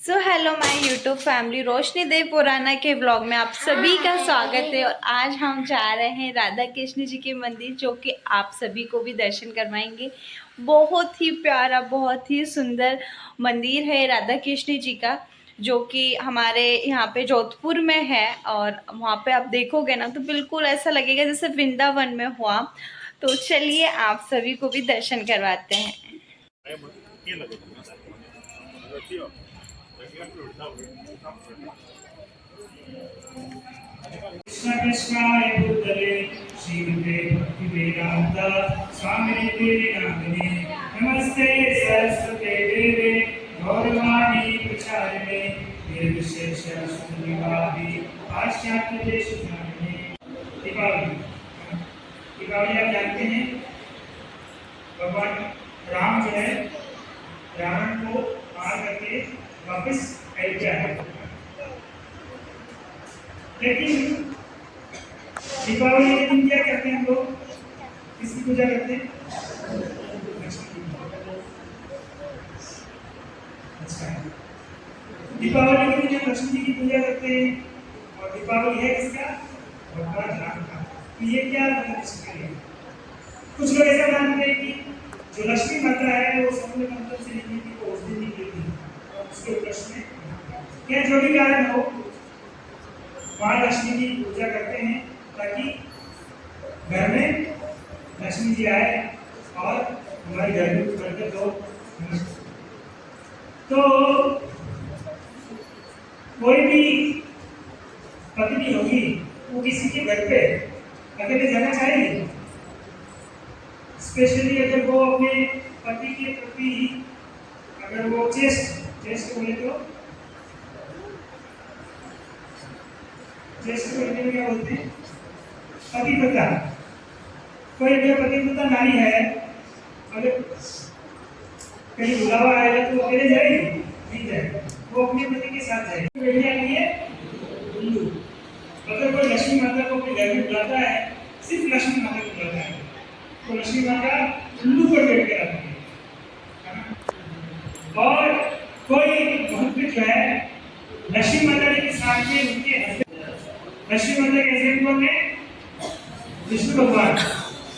So hello my YouTube family, Roshni Dev पुराना के blog में आप सभी का स्वागत है। और आज हम जा रहे हैं राधा कृष्ण जी के मंदिर, जो कि आप सभी को भी दर्शन करवाएंगे। बहुत ही प्यारा, बहुत ही सुंदर मंदिर है राधा कृष्ण जी का, जो कि हमारे यहाँ पे जोधपुर में है। और वहाँ पे आप देखोगे ना तो बिल्कुल ऐसा लगेगा जैसे वृंदावन में हुआ। तो चलिए आप सभी को भी दर्शन करवाते हैं। कृष्ण कृष्णाय भूतले श्रीमते भक्तिवेदांत स्वामिने नामिने नमस्ते सरस्वते देवे गौरवाणी प्रचारिणे निर्विशेष शून्यवादी पाश्चात्य देश जामिने। दीपावली दीपावली आप जानते हैं, भगवान राम जो है रावण को मार करके वापस अयोध्या आए। लेकिन दीपावली के दिन क्या करते हैं हम लोग? किसकी पूजा करते हैं? अच्छा, दीपावली के दिन हम लक्ष्मी जी की पूजा करते हैं। और दीपावली है किसका? भगवान राम का। तो ये क्या मतलब इसके लिए? कुछ लोग ऐसा मानते हैं कि जो लक्ष्मी माता है वो समुद्र मंथन से निकली थी, वो उस दिन निकली थी, और उसके उपलक्ष्य में क्या जो भी कारण हो, माँ लक्ष्मी की पूजा करते हैं ताकि घर में लक्ष्मी जी आए और हमारे घर में बरकत हो। तो कोई भी पत्नी होगी वो किसी के घर पे अकेले जाना चाहेगी, स्पेशली अगर वो अपने पति के प्रति अगर वो चेस्ट बोले तो जैसे में क्या बोलते हैं? पतिव्रता। कोई अगर पतिव्रता नारी है, अगर कहीं बुलावा आएगा तो अकेले जाएगी? नहीं जाएगी, वो अपने पति के साथ जाएगी। बेटियां नहीं है उल्लू। अगर कोई लक्ष्मी माता को अपने घर में बुलाता है, सिर्फ लक्ष्मी माता को बुलाता है, तो लक्ष्मी माता उल्लू पर बैठ कर आती है। और कोई भक्त जो है लक्ष्मी माता के साथ में उनके लक्ष्मी माता के हस्बैंड कौन है? विष्णु भगवान।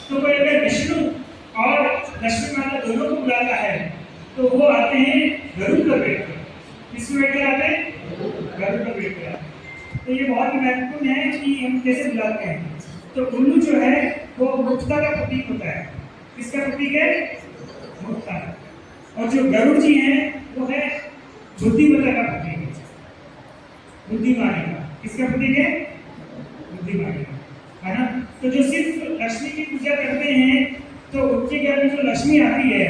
तो कोई अगर विष्णु और लक्ष्मी माता दोनों को बुलाता है तो वो आते हैं गरुड़ पर बैठकर। किसमें बैठकर आते हैं? गरुड़ पर बैठकर आते हैं। तो ये बहुत ही महत्वपूर्ण है कि हम कैसे बुलाते हैं। तो उल्लू जो है वो मुक्ता का प्रतीक होता है। किसका प्रतीक है? मुक्ता। और जो गरुड़ जी हैं वो है बुद्धिमत्ता का प्रतीक है, बुद्धिमानी का। किसका प्रतीक है? बुद्धिमानी का, है ना। तो जो सिर्फ लक्ष्मी की पूजा करते हैं तो उनके घर में जो लक्ष्मी आती है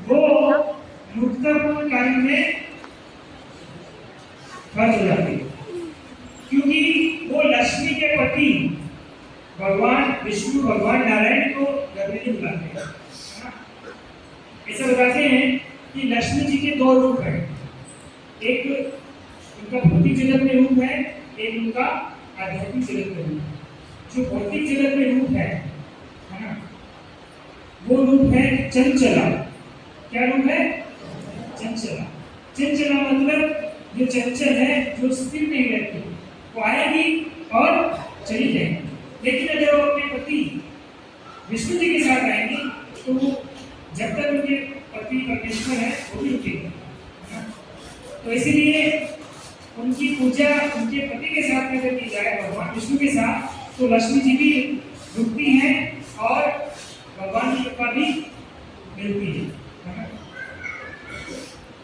वो मुक्तापूर्ण कार्य में खर्च हो जाती है, क्योंकि वो लक्ष्मी के पति भगवान विष्णु भगवान नारायण को घर में नहीं बुलाते हैं। ऐसा बताते हैं कि लक्ष्मी जी के दो रूप हैं, एक उनका भौतिक जगत में रूप है, एक उनका आध्यात्मिक जगत में रूप है। जो भौतिक जगत में रूप है ना, वो रूप है चंचला। क्या रूप है? चंचला। चंचला मतलब जो चंचल है, जो स्थिर नहीं रहती, वो आएगी और चली जाएगी। लेकिन अगर वो अपने पति विष्णु जी के साथ आएंगी तो वो जब तक उनके पति परमेश्वर है वो भी रुकेगी। तो इसीलिए उनकी पूजा उनके पति के साथ में अगर की जाए, भगवान विष्णु के साथ, तो लक्ष्मी जी भी रुकती हैं और भगवान की कृपा भी मिलती है।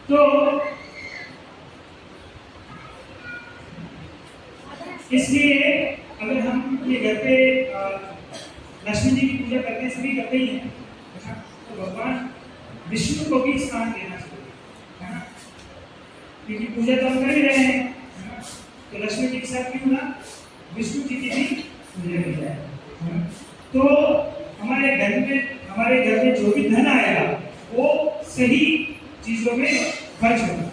तो इसलिए अगर हम अपने घर पे लक्ष्मी जी की पूजा करते हैं, सभी करते ही हैं, तो भगवान विष्णु को भी स्थान देना चाहिए, है ना। क्योंकि पूजा तो हम कर ही रहे हैं, तो लक्ष्मी जी के साथ क्यों ना विष्णु जी की भी पूजा की जाए। तो हमारे घर में जो भी धन आएगा वो सही चीजों में खर्च होगा।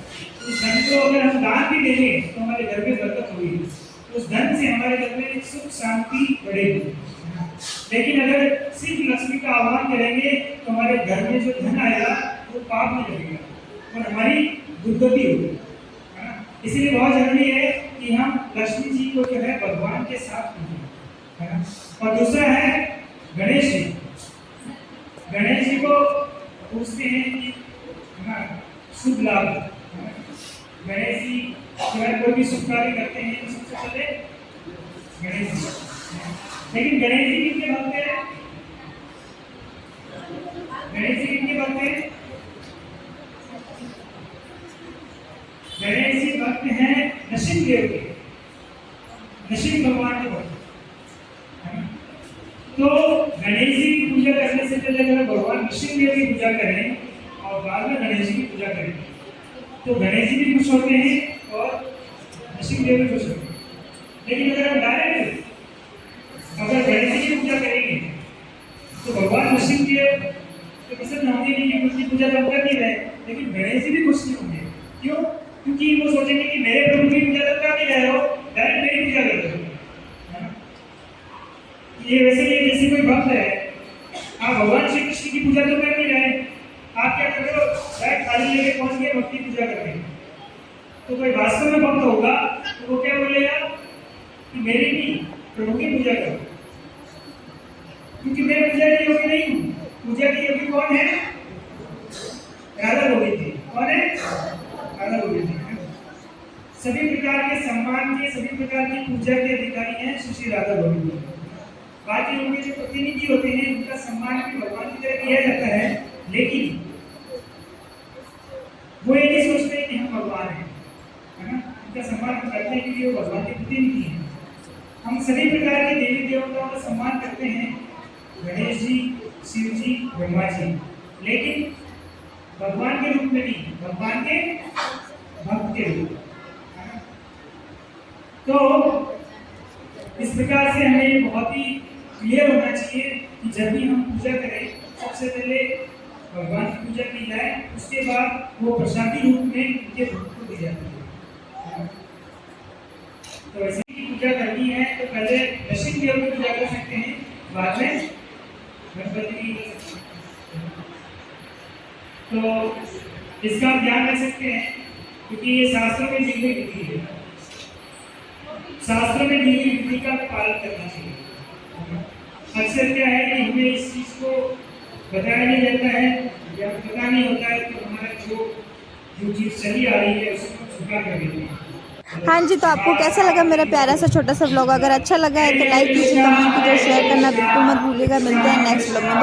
उस धन को अगर हम दान भी देंगे तो हमारे घर में बरकत होगी, उस धन से हमारे घर में सुख शांति बढ़ेगी। लेकिन अगर सिर्फ लक्ष्मी का आह्वान करेंगे तो हमारे घर में जो धन आएगा वो पाप में लगेगा और हमारी दुर्गति होगी। इसलिए बहुत जरूरी है कि हम लक्ष्मी जी को जो है भगवान के साथ पूजें, है ना। और दूसरा है गणेश जी। गणेश जी को पूछते हैं कि हाँ शुभ लाभ, है ना? गणेश जी जो है कोई भी शुभ कार्य करते हैं तो सबसे पहले गणेश जी, लेकिन गणेश जी कितने भक्त हैं? गणेश जी कितने भक्त हैं? गणेश जी भक्त हैं नृसिंह देव के, नृसिंह भगवान के भक्त, है ना। तो गणेश जी की पूजा करने से पहले अगर भगवान नृसिंह देव की पूजा करें और बाद में गणेश जी की पूजा करें तो गणेश जी भी खुश होते हैं और नृसिंह देव भी खुश होते हैं। लेकिन अगर हम डायरेक्ट अगर गणेश जी की पूजा करेंगे तो भगवान नृसिंह देव तो पसंद होंगे नहीं कि उनकी पूजा तो हम कर नहीं रहे, लेकिन गणेश जी भी खुश नहीं होंगे। क्यों? क्योंकि वो सोचेंगे कि मेरे प्रभु की पूजा तो कर नहीं रहे हो, डायरेक्ट मेरी पूजा कर रहे हो। ये वैसे ही जैसे कोई भक्त है, आप भगवान श्री कृष्ण की पूजा तो कर नहीं रहे, आप क्या कर रहे हो? डायरेक्ट थाली लेके पहुंच गए भक्ति पूजा करने। तो कोई वास्तव में भक्त होगा तो वो क्या बोलेगा कि मेरी नहीं प्रभु की पूजा करो, क्योंकि मैं पूजा की योग्य नहीं हूँ। पूजा की योग्य कौन है? राधा गोविंद जी। कौन है? राधा गोविंद जी। सभी प्रकार के सम्मान के, सभी प्रकार की पूजा के अधिकारी हैं श्री श्री राधा गोविंद जी। बाकी उनके जो प्रतिनिधि होते हैं उनका सम्मान भी भगवान की तरह किया जाता है, लेकिन वो ये नहीं सोचते कि हम भगवान हैं, है ना। उनका सम्मान करते हैं क्योंकि वो भगवान के प्रतिनिधि हैं। हम सभी प्रकार के देवी देवताओं का सम्मान करते हैं, गणेश जी, शिव जी, ब्रह्मा जी, लेकिन भगवान के रूप में नहीं, भगवान के भक्त के रूप में। तो इस प्रकार से हमें बहुत ही क्लियर होना चाहिए कि जब भी हम पूजा करें सबसे पहले भगवान की पूजा की जाए, उसके बाद वो प्रसादी रूप में उनके भक्त को दी जाती है। तो ऐसे की पूजा करनी है तो पहले नृसिंह देव की पूजा कर सकते हैं, बाद में गणपति की कर सकते हैं। तो इसका आप ध्यान रख सकते हैं क्योंकि ये शास्त्रों में दी गई विधि है, शास्त्रों में दी गई विधि का पालन करना चाहिए। अक्सर क्या है कि हमें इस चीज को बताया नहीं जाता है या पता नहीं होता है, तो हमारा जो चीज चली आ रही है उसको छुपा कर देते हैं। हाँ जी, तो आपको कैसा लगा मेरा प्यारा सा छोटा सा व्लॉग? अगर अच्छा लगा है तो लाइक कीजिए, कमेंट कीजिए, शेयर करना बिल्कुल मत भूलिएगा। मिलते हैं नेक्स्ट व्लॉग में।